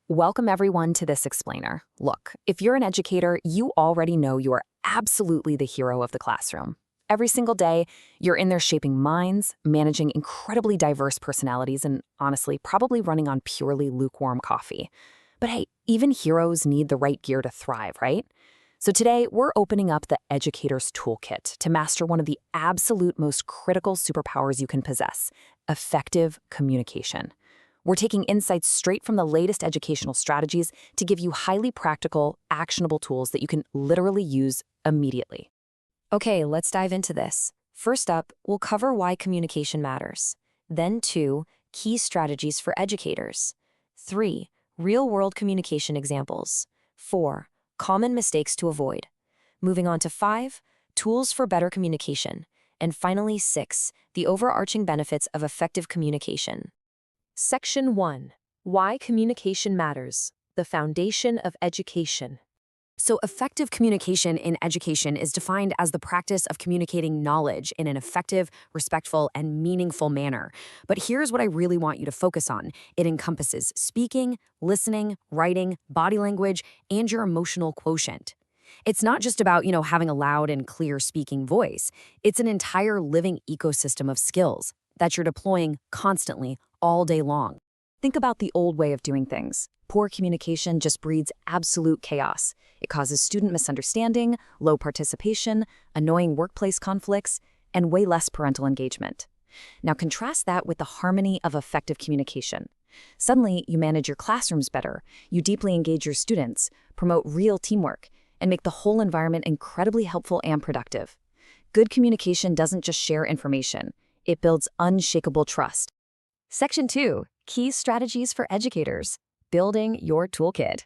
Welcome everyone to this explainer. Look, if you're an educator, you already know you are absolutely the hero of the classroom. Every single day, you're in there shaping minds, managing incredibly diverse personalities, and honestly, probably running on purely lukewarm coffee. But hey, even heroes need the right gear to thrive, right? So today, we're opening up the Educator's Toolkit to master one of the absolute most critical superpowers you can possess: effective communication. We're taking insights straight from the latest educational strategies to give you highly practical, actionable tools that you can literally use immediately. Okay, let's dive into this. First up, we'll cover why communication matters. Then 2, key strategies for educators. 3, real-world communication examples. 4, common mistakes to avoid. Moving on to 5, tools for better communication. And finally 6, the overarching benefits of effective communication. Section 1. Why communication matters. The foundation of education. So effective communication in education is defined as the practice of communicating knowledge in an effective, respectful, and meaningful manner. But here's what I really want you to focus on. It encompasses speaking, listening, writing, body language, and your emotional quotient. It's not just about, having a loud and clear speaking voice. It's an entire living ecosystem of skills that you're deploying constantly all day long. Think about the old way of doing things. Poor communication just breeds absolute chaos. It causes student misunderstanding, low participation, annoying workplace conflicts, and way less parental engagement. Now contrast that with the harmony of effective communication. Suddenly, you manage your classrooms better, you deeply engage your students, promote real teamwork, and make the whole environment incredibly helpful and productive. Good communication doesn't just share information. It builds unshakable trust. Section 2, key strategies for educators. Building your toolkit.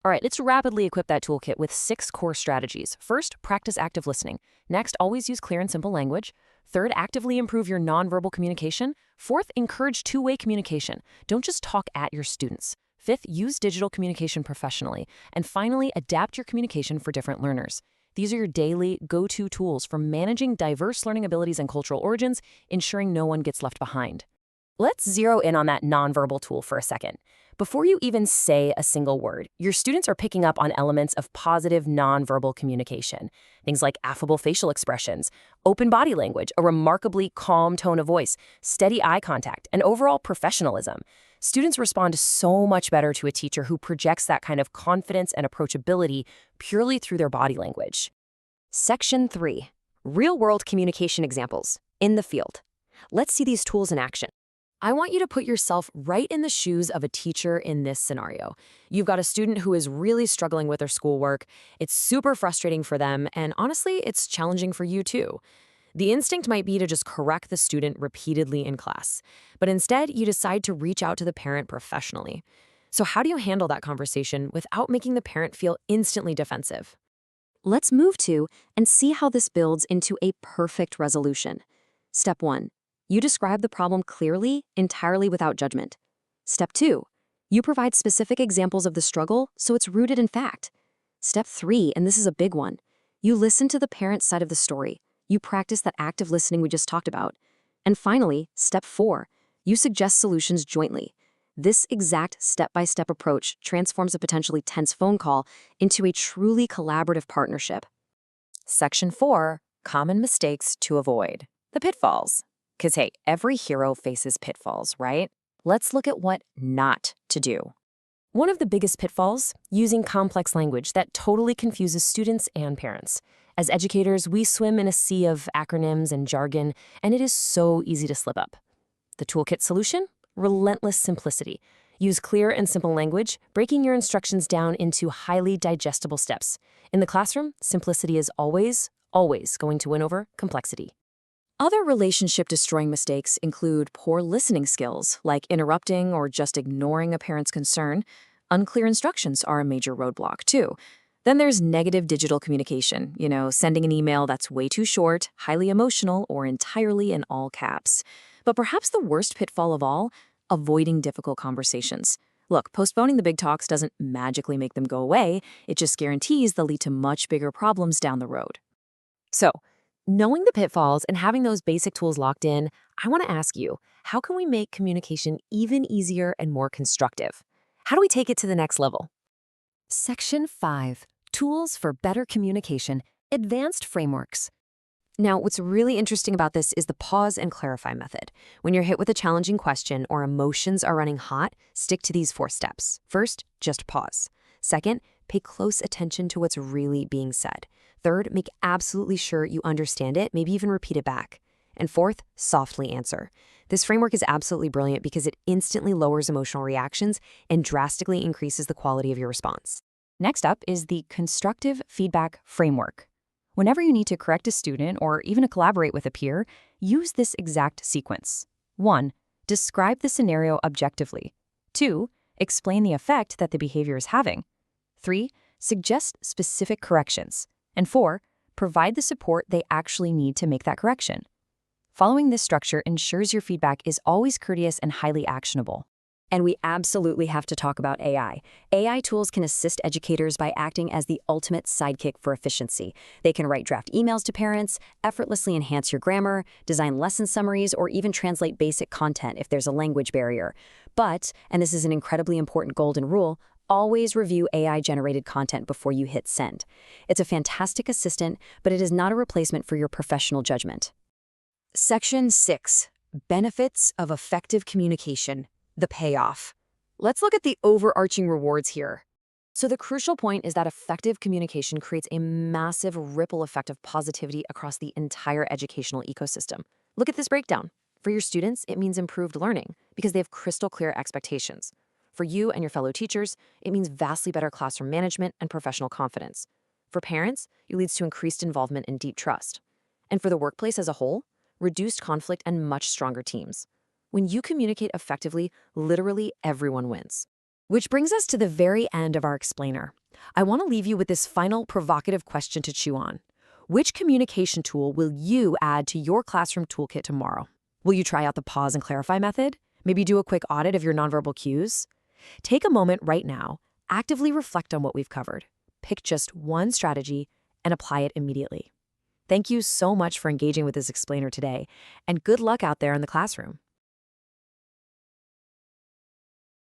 All right, let's rapidly equip that toolkit with 6 core strategies. First, practice active listening. Next, always use clear and simple language. Third, actively improve your nonverbal communication. Fourth, encourage two-way communication. Don't just talk at your students. Fifth, use digital communication professionally. And finally, adapt your communication for different learners. These are your daily go-to tools for managing diverse learning abilities and cultural origins, ensuring no one gets left behind. Let's zero in on that nonverbal tool for a second. Before you even say a single word, your students are picking up on elements of positive nonverbal communication. Things like affable facial expressions, open body language, a remarkably calm tone of voice, steady eye contact, and overall professionalism. Students respond so much better to a teacher who projects that kind of confidence and approachability purely through their body language. Section 3. Real-world communication examples in the field. Let's see these tools in action. I want you to put yourself right in the shoes of a teacher in this scenario. You've got a student who is really struggling with their schoolwork. It's super frustrating for them, and honestly, it's challenging for you too. The instinct might be to just correct the student repeatedly in class, but instead, you decide to reach out to the parent professionally. So how do you handle that conversation without making the parent feel instantly defensive? Let's move to and see how this builds into a perfect resolution. Step 1. You describe the problem clearly, entirely without judgment. Step 2. You provide specific examples of the struggle so it's rooted in fact. Step 3, and this is a big one, you listen to the parent's side of the story. You practice that active listening we just talked about. And finally, step 4, you suggest solutions jointly. This exact step-by-step approach transforms a potentially tense phone call into a truly collaborative partnership. Section 4, common mistakes to avoid. The pitfalls. Because hey, every hero faces pitfalls, right? Let's look at what not to do. One of the biggest pitfalls, using complex language that totally confuses students and parents. As educators, we swim in a sea of acronyms and jargon, and it is so easy to slip up. The toolkit solution? Relentless simplicity. Use clear and simple language, breaking your instructions down into highly digestible steps. In the classroom, simplicity is always going to win over complexity. Other relationship-destroying mistakes include poor listening skills, like interrupting or just ignoring a parent's concern. Unclear instructions are a major roadblock, too. Then there's negative digital communication, sending an email that's way too short, highly emotional, or entirely in all caps. But perhaps the worst pitfall of all, avoiding difficult conversations. Look, postponing the big talks doesn't magically make them go away. It just guarantees they'll lead to much bigger problems down the road. So, knowing the pitfalls and having those basic tools locked in, I want to ask you, how can we make communication even easier and more constructive? How do we take it to the next level? Section 5, Tools for Better Communication, Advanced Frameworks. Now, what's really interesting about this is the pause and clarify method. When you're hit with a challenging question or emotions are running hot, stick to these 4 steps. First, just pause. Second, pay close attention to what's really being said. Third, make absolutely sure you understand it, maybe even repeat it back. And fourth, softly answer. This framework is absolutely brilliant because it instantly lowers emotional reactions and drastically increases the quality of your response. Next up is the constructive feedback framework. Whenever you need to correct a student or even collaborate with a peer, use this exact sequence. 1. Describe the scenario objectively. 2. Explain the effect that the behavior is having. 3. Suggest specific corrections. And 4. Provide the support they actually need to make that correction. Following this structure ensures your feedback is always courteous and highly actionable. And we absolutely have to talk about AI. AI tools can assist educators by acting as the ultimate sidekick for efficiency. They can write draft emails to parents, effortlessly enhance your grammar, design lesson summaries, or even translate basic content if there's a language barrier. But, and this is an incredibly important golden rule, always review AI-generated content before you hit send. It's a fantastic assistant, but it is not a replacement for your professional judgment. Section 6. Benefits of effective communication. The payoff. Let's look at the overarching rewards here. So the crucial point is that effective communication creates a massive ripple effect of positivity across the entire educational ecosystem. Look at this breakdown. For your students, it means improved learning because they have crystal clear expectations. For you and your fellow teachers, it means vastly better classroom management and professional confidence. For parents, it leads to increased involvement and deep trust. And for the workplace as a whole, reduced conflict and much stronger teams. When you communicate effectively, literally everyone wins. Which brings us to the very end of our explainer. I want to leave you with this final provocative question to chew on. Which communication tool will you add to your classroom toolkit tomorrow? Will you try out the pause and clarify method? Maybe do a quick audit of your nonverbal cues? Take a moment right now, actively reflect on what we've covered. Pick just one strategy and apply it immediately. Thank you so much for engaging with this explainer today, and good luck out there in the classroom.